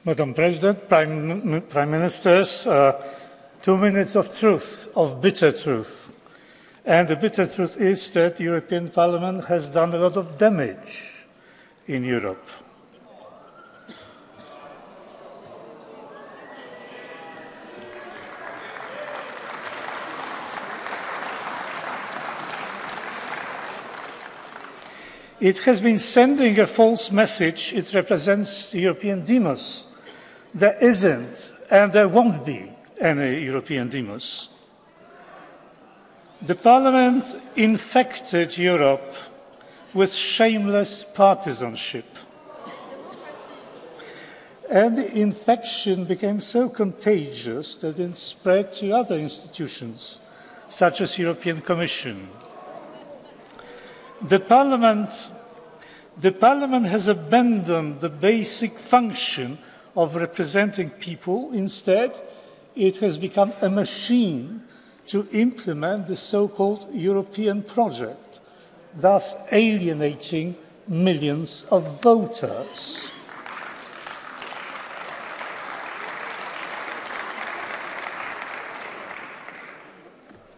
Madam President, Prime Ministers, 2 minutes of truth, of bitter truth. And the bitter truth is that the European Parliament has done a lot of damage in Europe. It has been sending a false message. It represents the European demos. There isn't, and there won't be, any European demos. The Parliament infected Europe with shameless partisanship. And the infection became so contagious that it spread to other institutions, such as the European Commission. The Parliament has abandoned the basic function of representing people. Instead, it has become a machine to implement the so-called European project, thus alienating millions of voters.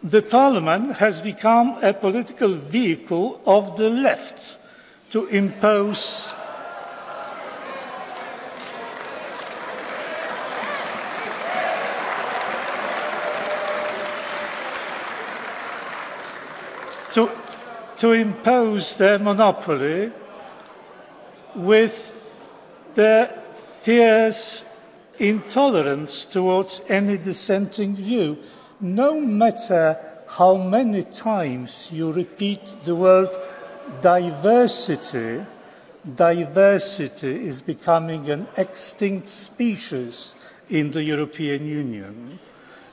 The Parliament has become a political vehicle of the left to impose their monopoly with their fierce intolerance towards any dissenting view. No matter how many times you repeat the word diversity, diversity is becoming an extinct species in the European Union,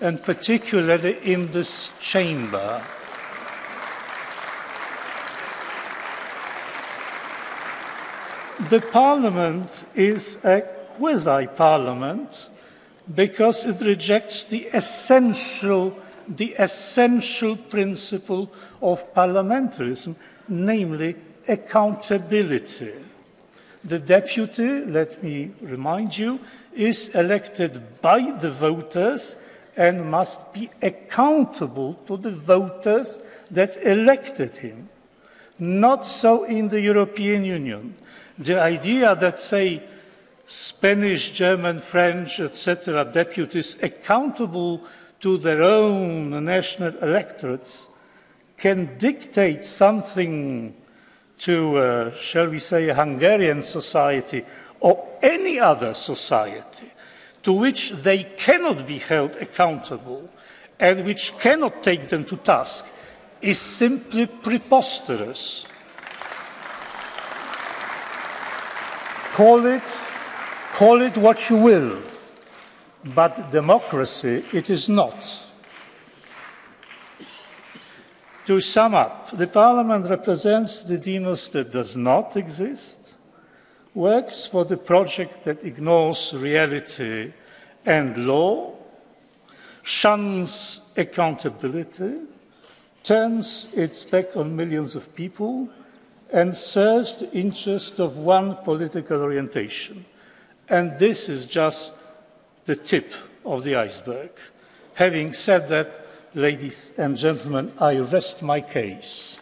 and particularly in this chamber. The Parliament is a quasi-parliament because it rejects the essential principle of parliamentarism, namely accountability. The deputy, let me remind you, is elected by the voters and must be accountable to the voters that elected him. Not so in the European Union. The idea that, say, Spanish, German, French, etc., deputies accountable to their own national electorates can dictate something to, shall we say, a Hungarian society or any other society to which they cannot be held accountable and which cannot take them to task is simply preposterous. Call it what you will, but democracy it is not. To sum up, the Parliament represents the demos that does not exist, works for the project that ignores reality and law, shuns accountability, turns its back on millions of people, and serves the interest of one political orientation. And this is just the tip of the iceberg. Having said that, ladies and gentlemen, I rest my case.